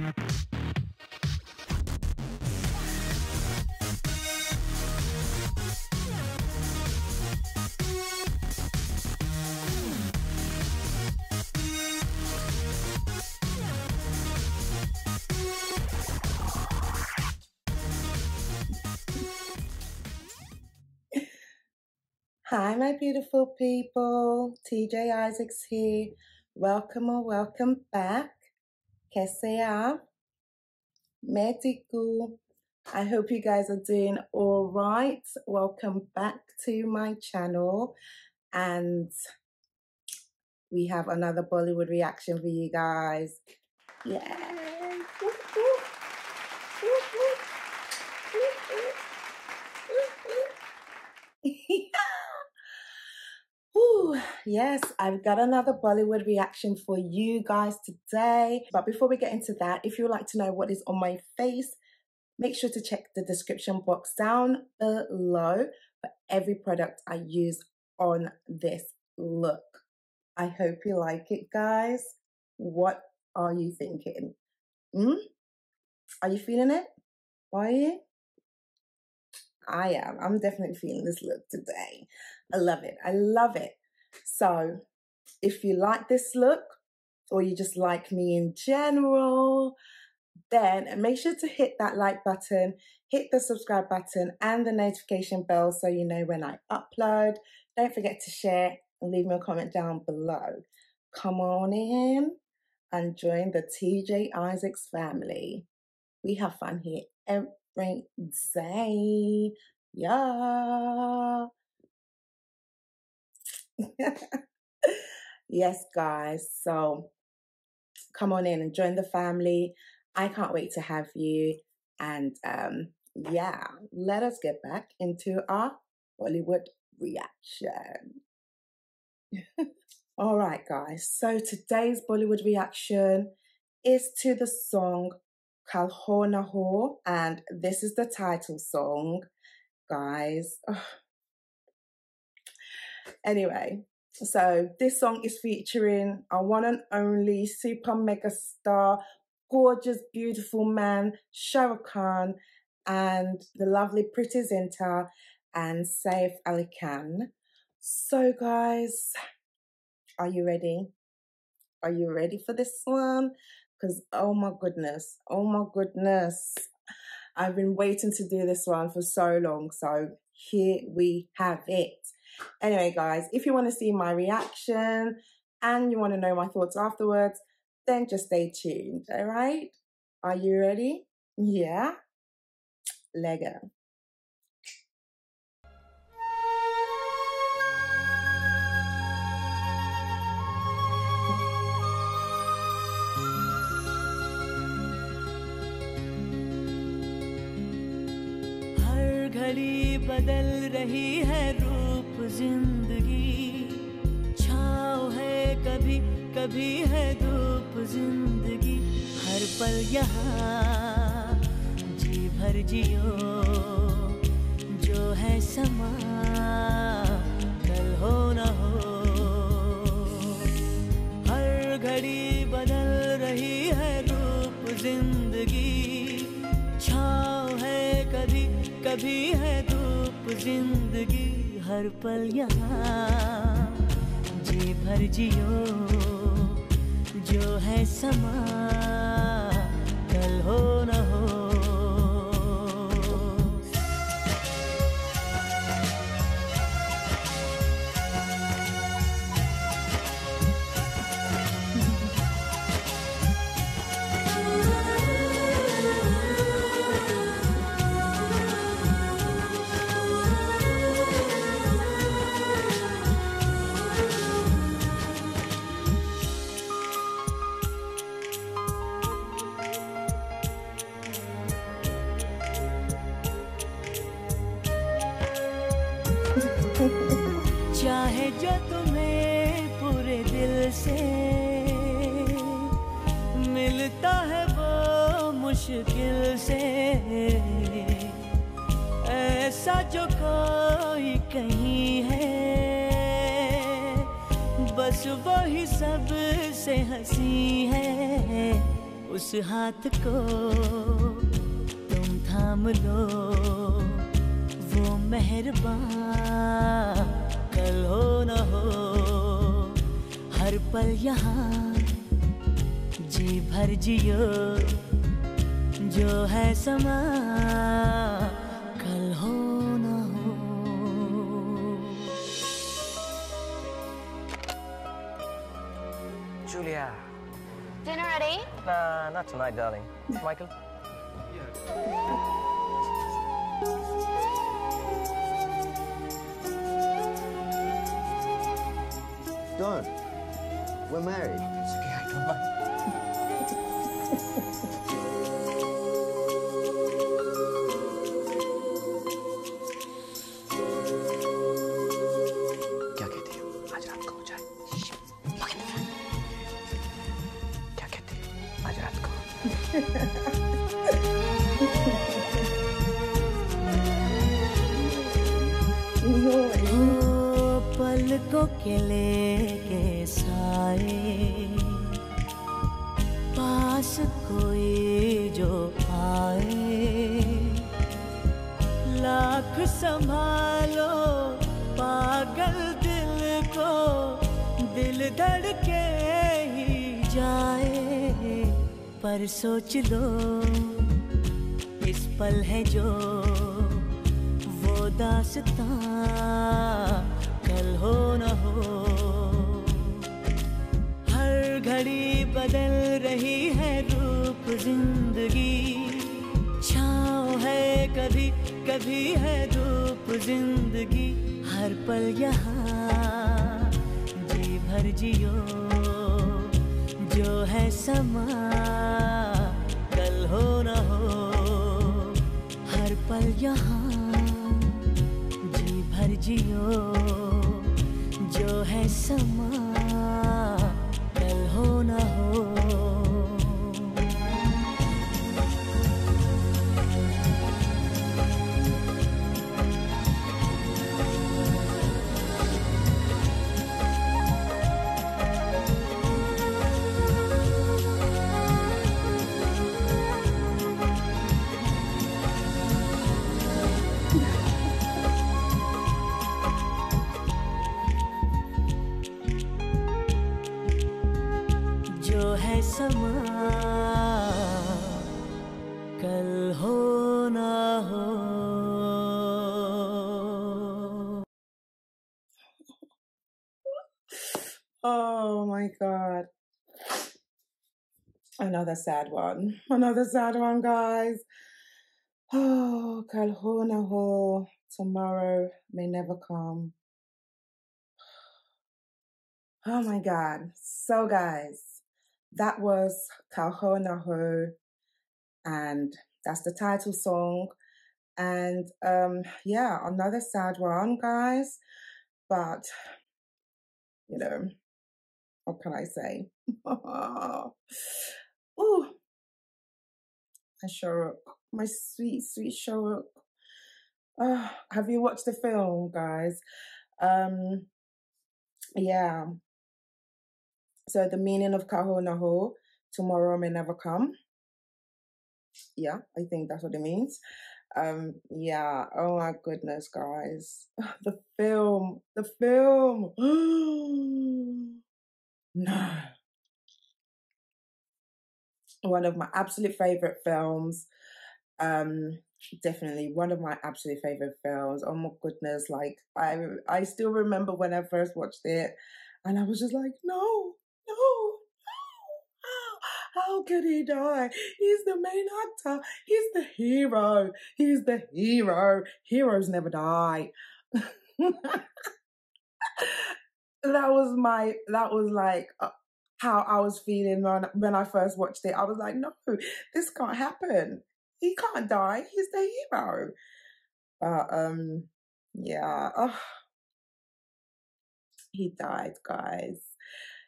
Hi, my beautiful people. TJ Isaacs here. Welcome or welcome back. Kaise aap? Main theek hu. I hope you guys are doing all right. Welcome back to my channel. And we have another Bollywood reaction for you guys. Yay! Ooh, yes, I've got another Bollywood reaction for you guys today. But before we get into that, if you would like to know what is on my face, make sure to check the description box down below for every product I use on this look. I hope you like it, guys. What are you thinking? Are you feeling it? Are you? I am. I'm definitely feeling this look today. I love it. I love it. So if you like this look or you just like me in general, then make sure to hit that like button, hit the subscribe button and the notification bell so you know when I upload. Don't forget to share and leave me a comment down below. Come on in and join the TJ Isaacs family. We have fun here every day. Yeah. Yes, guys. So come on in and join the family. I can't wait to have you. And yeah, let us get back into our Bollywood reaction. All right, guys. So today's Bollywood reaction is to the song Kal Ho Naa Ho, and this is the title song, guys. Anyway, so this song is featuring our one and only super mega star, gorgeous, beautiful man, Shah Rukh Khan, and the lovely Preity Zinta and Saif Ali Khan. So guys, are you ready? Are you ready for this one? Because oh my goodness, I've been waiting to do this one for so long. So here we have it. Anyway, guys, if you want to see my reaction and you want to know my thoughts afterwards, then just stay tuned, all right? Are you ready? Yeah? Lego. हर घड़ी बदल रही है रूप जिंदगी, छाँव है कभी कभी है धूप जिंदगी, हर पल यहाँ जी भर जियो, जो है समा कल हो ना हो। हर घड़ी बदल रही है रूप जिंदगी, छाँव है कभी कभी है धूप जिंदगी, हर पल यहाँ जी भर जियो, जो है समा कल हो ना हो। चाहे जो तुम्हें पूरे दिल से मिलता है वो मुश्किल से, ऐसा जो कोई कहीं है, बस वही सब से हंसी है, उस हाथ को तुम थाम लो, वो मेहरबान कल हो न हो, हर पल यहाँ जी भर जियो, जो है समा कल हो न हो. Julia. Dinner ready? Nah, not tonight, darling. Michael? Don't. We're married. It's okay, I don't mind. क्या कहती हो? आज रात को हो जाए. क्या कहती हो? आज रात को. पलकों के लेके साए, पास कोई जो आए, लाख संभालो पागल दिल को, दिल धड़के ही जाए, पर सोच लो इस पल है जो वो दास्तां कल हो न हो. हर घड़ी बदल रही है रूप जिंदगी, छाँव है कभी कभी है धूप जिंदगी, हर पल यहाँ जी भर जियो, जो है समा कल हो न हो, हर पल यहाँ भर जियो, जो है समा कल हो न हो. समा कल हो ना हो. Oh my God. Another sad one. Another sad one, guys. Oh, Kal Ho Naa Ho. Tomorrow may never come. Oh my God. So, guys, that was Kal Ho Naa Ho, and that's the title song. And yeah, another sad one, guys. But you know, what can I say? Ooh, my Shah Rukh, my sweet, sweet Shah Rukh. Have you watched the film, guys? Yeah. So the meaning of Kal Ho Naa Ho, tomorrow may never come. Yeah, I think that's what it means. Yeah. Oh my goodness, guys. The film. No. One of my absolute favorite films. Definitely one of my absolute favorite films. Oh my goodness. Like I still remember when I first watched it and I was just like, no. How could he die? He's the main actor. He's the hero. Heroes never die. That was like how I was feeling when I first watched it. I was like, no, this can't happen. He can't die. He's the hero. But yeah. Oh, he died, guys.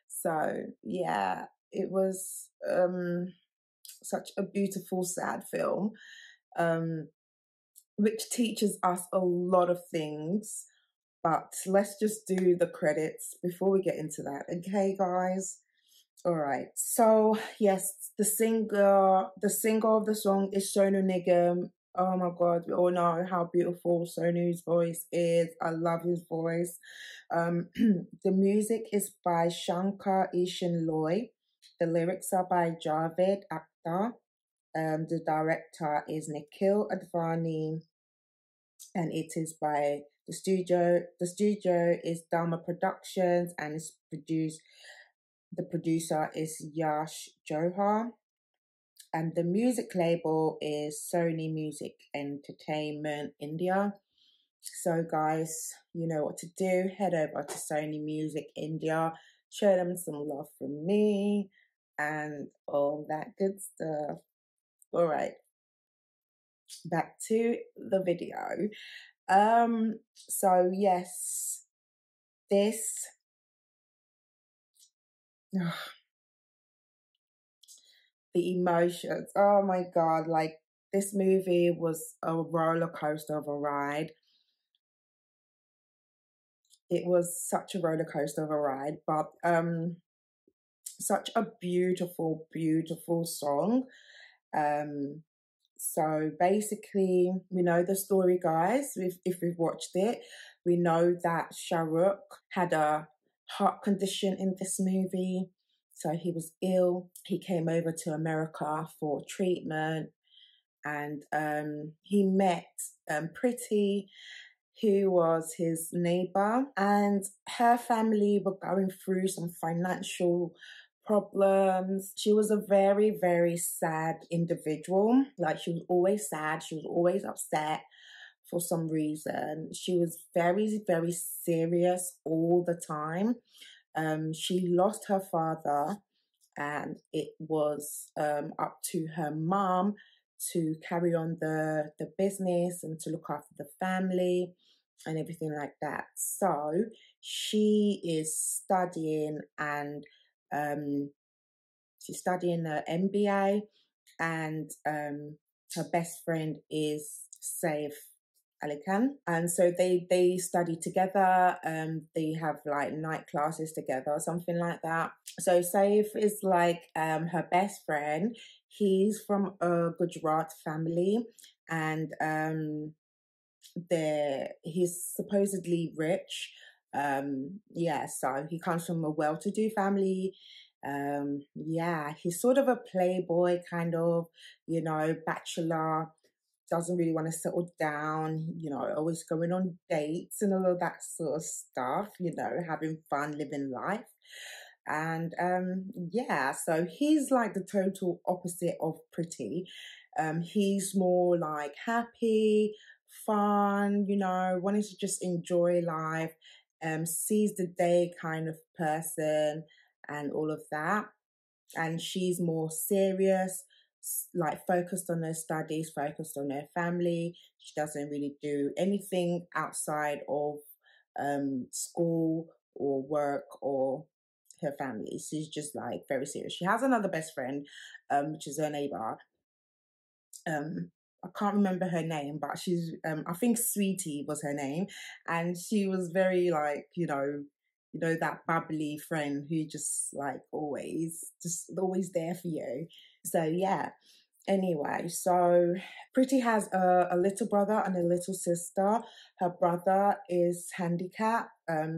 So yeah, it was such a beautiful, sad film, which teaches us a lot of things. But let's just do the credits before we get into that, okay, guys? All right. So yes, the singer of the song is Sonu Nigam. Oh my God, we all know how beautiful Sonu's voice is. I love his voice. The music is by Shankar Ishan Loy. The lyrics are by Javed Akhtar. The director is Nikhil Advani, and it is by the studio. The studio is Dharma Productions, and it's produced. The producer is Yash Johar, and the music label is Sony Music Entertainment India. So, guys, you know what to do. Head over to Sony Music India, show them some love from me, and all that good stuff. All right, back to the video. So yes, this the emotions. Oh my God, like this movie was a roller coaster of a ride. It was such a roller coaster of a ride, but such a beautiful, beautiful song. So basically, we know the story, guys. If we've watched it, we know that Shah Rukh had a heart condition in this movie. So he was ill. He came over to America for treatment, and he met Preity, who was his neighbor, and her family were going through some financial problems. She was a very, very sad individual. Like, she was always sad. She was always upset for some reason. She was very, very serious all the time. She lost her father, and it was up to her mom to carry on the business and to look after the family and everything like that. So she is studying, and she's studying the MBA, and her best friend is Saif Ali Khan, and so they study together. They have like night classes together, something like that. So Saif is like her best friend. He's from a Gujarat family, and he's supposedly rich. So he comes from a well-to-do family. He's sort of a playboy, kind of, bachelor, doesn't really want to settle down, always going on dates and all of that sort of stuff, having fun, living life. And so he's like the total opposite of Preity. He's more like happy, fun, wanting to just enjoy life, seize the day kind of person and all of that. And she's more serious, like focused on her studies, focused on her family. She doesn't really do anything outside of school or work or her family. She's just like very serious. She has another best friend, which is her neighbor. I can't remember her name, but she's I think Sweetie was her name, and she was very like, that bubbly friend who just like always there for you. So yeah. Anyway, so Preity has a little brother and a little sister. Her brother is handicapped,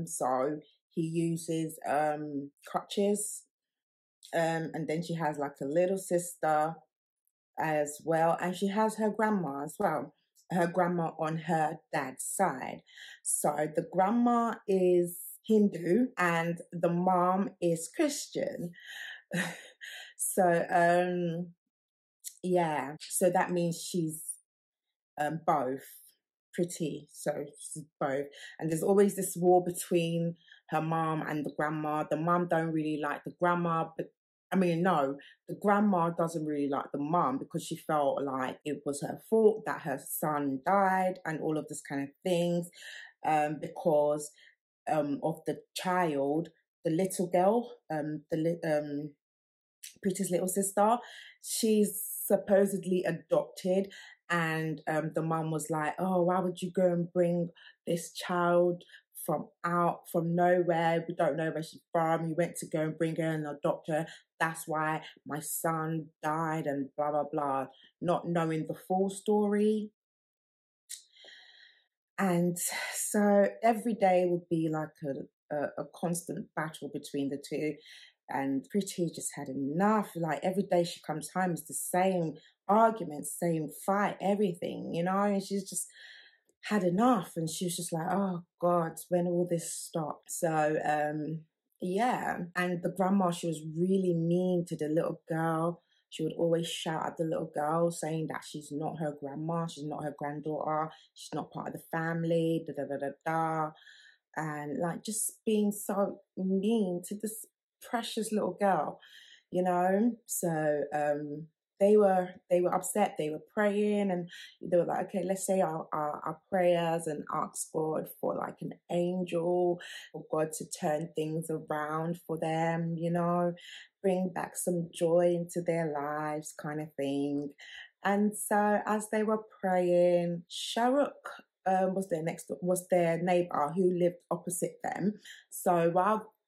so he uses crutches. And then she has like a little sister as well, and she has her grandma as well. Her grandma on her dad's side. So the grandma is Hindu and the mom is Christian. So so that means she's both. Preity, so she's both. And there's always this war between her mom and the grandma. The mom don't really like the grandma, but the grandma doesn't really like the mom because she felt like it was her fault that her son died and all of this kind of things, because of the child, the little girl, Preeti's little sister. She's supposedly adopted, and the mum was like, oh, why would you go and bring this child from nowhere. We don't know where she's from. You went to go and bring her in a doctor. That's why my son died and blah, blah, blah. Not knowing the full story. And so every day would be like a constant battle between the two. And Pretty just had enough. Like every day she comes home, it's the same argument, same fight, everything, you know? And she's just had enough. And she was just like, oh God, when will this stop? So, yeah. And the grandma, she was really mean to the little girl. She would always shout at the little girl, saying that she's not her grandma, she's not her granddaughter, she's not part of the family, da da da da da. And like just being so mean to this precious little girl, you know? So they were upset. They were praying, and they were like, okay, let's say our prayers and ask God for like an angel, for God to turn things around for them, you know, bring back some joy into their lives, kind of thing. And so as they were praying, Shah Rukh was their neighbor who lived opposite them. So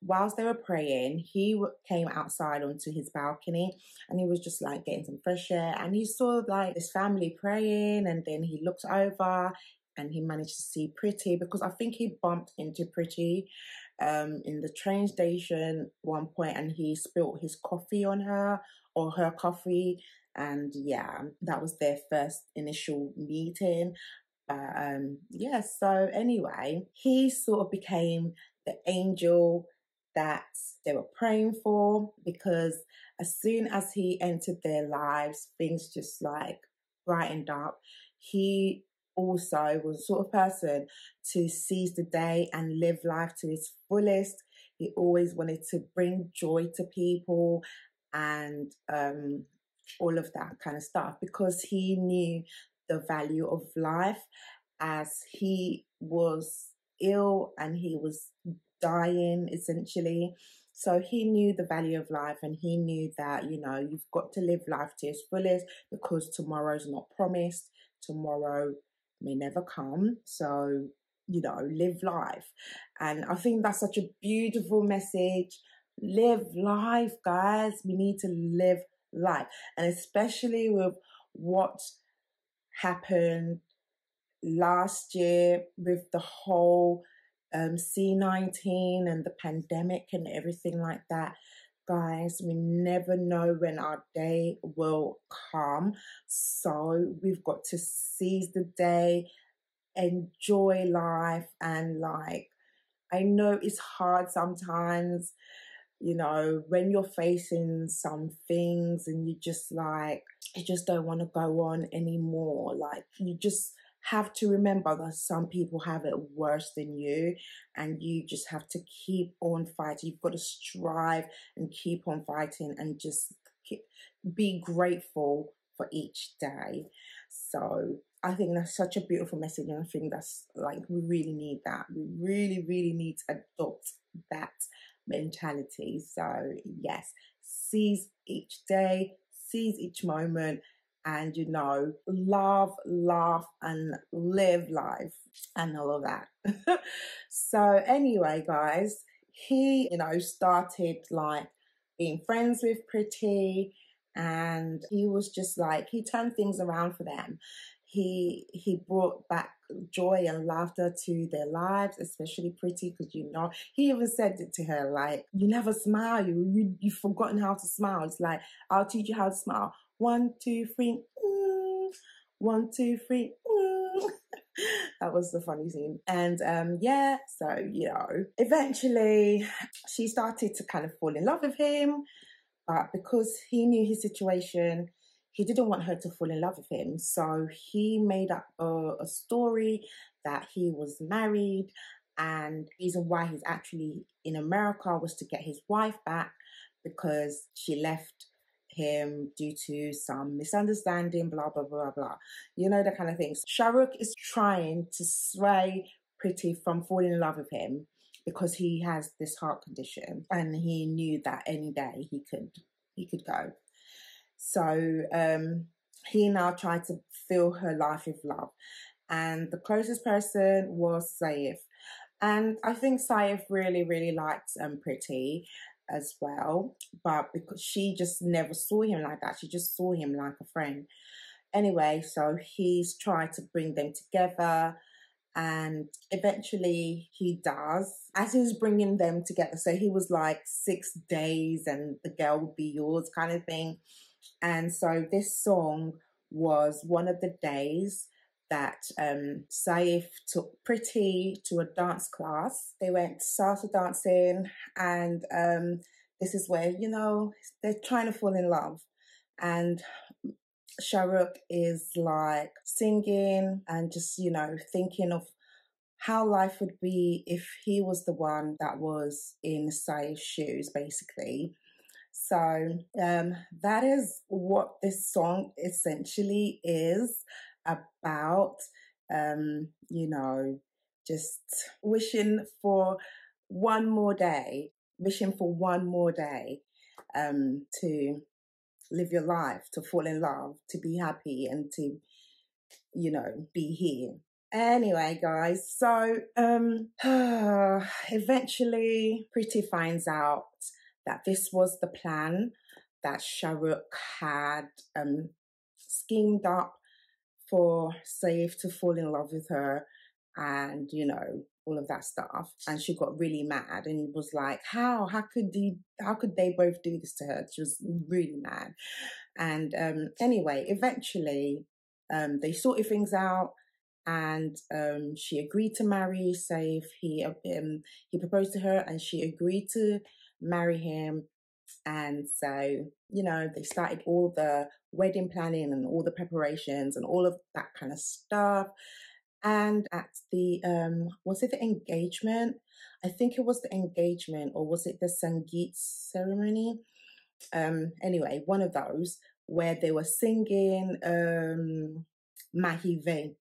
whilst they were praying, he came outside onto his balcony, and he was just like getting some fresh air, and he saw like this family praying, and then he looked over and he managed to see Pretty, because I think he bumped into Pretty in the train station one point, and he spilt his coffee on her, or her coffee. And yeah, that was their first initial meeting. Yeah, so anyway, he sort of became the angel that they were praying for, because as soon as he entered their lives, things just like brightened up. He also was the sort of person to seize the day and live life to its fullest. He always wanted to bring joy to people and all of that kind of stuff, because he knew the value of life, as he was ill and he was dying essentially. So he knew the value of life, and he knew that, you know, you've got to live life to its fullest, because tomorrow's not promised. Tomorrow may never come. So, you know, live life. And I think that's such a beautiful message. Live life, guys. We need to live life. And especially with what happened last year with the whole C-19 and the pandemic and everything like that. Guys, we never know when our day will come. So we've got to seize the day, enjoy life, and like, I know it's hard sometimes, you know, when you're facing some things and you just like, you just don't want to go on anymore. Like, you just have to remember that some people have it worse than you, and you just have to keep on fighting. You've got to strive and keep on fighting, and just be grateful for each day. So I think that's such a beautiful message, and I think that's like, we really need that. We really, really need to adopt that mentality. So yes, seize each day, seize each moment, and, you know, love, laugh, and live life, and all of that. So anyway, guys, he, you know, started like being friends with Pretty, and he was just like, he turned things around for them. He brought back joy and laughter to their lives, especially Pretty, because, you know, he even said it to her, like, you never smile, you've forgotten how to smile. It's like, I'll teach you how to smile. 1, 2, 3, 1, 2, 3. That was the funny scene. And yeah, so, you know, eventually she started to kind of fall in love with him, but because he knew his situation, he didn't want her to fall in love with him. So he made up a story that he was married, and the reason why he's actually in America was to get his wife back, because she left him due to some misunderstanding, blah, blah, blah, blah. You know, that kind of thing. Shah Rukh is trying to sway Pretty from falling in love with him, because he has this heart condition, and he knew that any day he could go. So he now tried to fill her life with love, and the closest person was Saif. And I think Saif really, really liked Pretty as well, but because she just never saw him like that, she just saw him like a friend. Anyway, so he's tried to bring them together, and eventually he does. As he was bringing them together, so he was like 6 days and the girl would be yours kind of thing. And so this song was one of the days that Saif took Pretty to a dance class. They went salsa dancing, and this is where, you know, they're trying to fall in love. And Shah Rukh is like singing and just, you know, thinking of how life would be if he was the one that was in Saif's shoes, basically. So that is what this song essentially is about. You know, just wishing for one more day, to live your life, to fall in love, to be happy, and to, you know, be here. Anyway, guys, so eventually Pretty finds out that this was the plan that Shah Rukh had schemed up for Saif to fall in love with her, and, you know, all of that stuff. And she got really mad and was like, how could they both do this to her? She was really mad. And anyway, eventually they sorted things out, and she agreed to marry Saif. He proposed to her and she agreed to marry him. And so, you know, they started all the wedding planning and all the preparations and all of that kind of stuff. And at the was it the engagement? I think it was the engagement, or was it the Sangeet ceremony? Anyway, one of those where they were singing Mahive.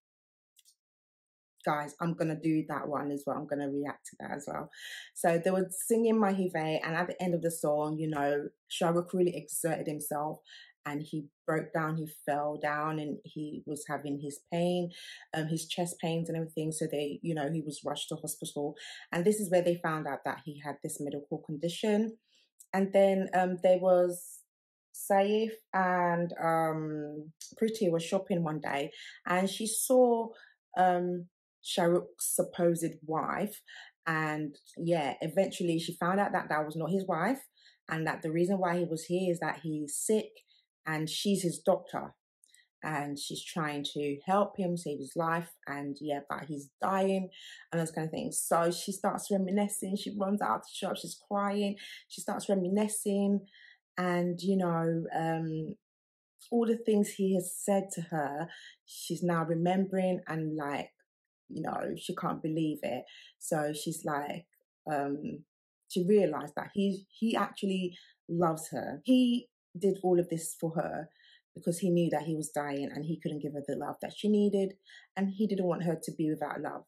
Guys, I'm going to do that one as well. I'm going to react to that as well. So they were singing Mahive, and at the end of the song, you know, Shah Rukh really exerted himself and he broke down, he fell down, and he was having his pain, his chest pains and everything. So they, you know, he was rushed to hospital. And this is where they found out that he had this medical condition. And then there was Saif and Pretty was shopping one day, and she saw Shah Rukh's supposed wife. And yeah, eventually she found out that that was not his wife, and that the reason why he was here is that he's sick and she's his doctor, and she's trying to help him save his life. And yeah, but he's dying and those kind of things. So she starts reminiscing. She runs out of the shop, she's crying, she starts reminiscing, and, you know, all the things he has said to her, she's now remembering, and, like, you know, she can't believe it. So she's like, she realized that he actually loves her. He did all of this for her because he knew that he was dying and he couldn't give her the love that she needed, and he didn't want her to be without love.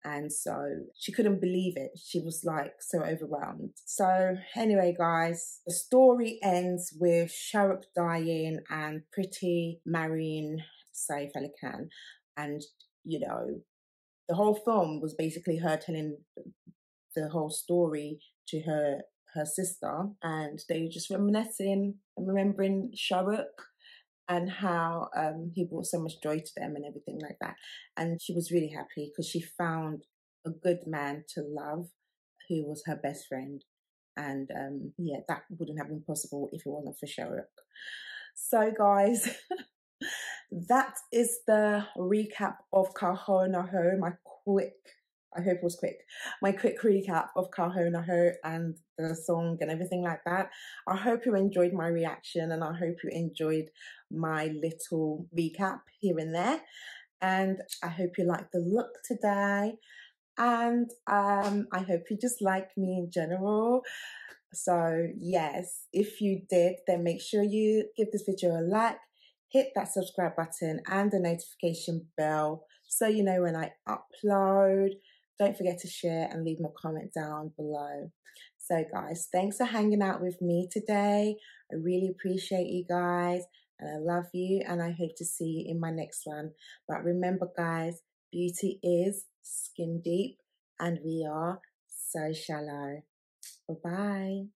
And so she couldn't believe it. She was like so overwhelmed. So anyway, guys, the story ends with Shah Rukh dying and Pretty marrying Saif Ali Khan. And, you know, the whole film was basically her telling the whole story to her sister, and they were just reminiscing and remembering Shah Rukh and how he brought so much joy to them and everything like that. And she was really happy because she found a good man to love who was her best friend. And yeah, that wouldn't have been possible if it wasn't for Shah Rukh. So guys, that is the recap of Kal Ho Naa Ho, I hope it was quick. My quick recap of Kal Ho Naa Ho and the song and everything like that. I hope you enjoyed my reaction, and I hope you enjoyed my little recap here and there. And I hope you like the look today. And I hope you just like me in general. So yes, if you did, then make sure you give this video a like, hit that subscribe button and the notification bell so you know when I upload. Don't forget to share and leave me a comment down below. So guys, thanks for hanging out with me today. I really appreciate you guys, and I love you, and I hope to see you in my next one. But remember guys, beauty is skin deep, and we are Soshallo. Bye-bye.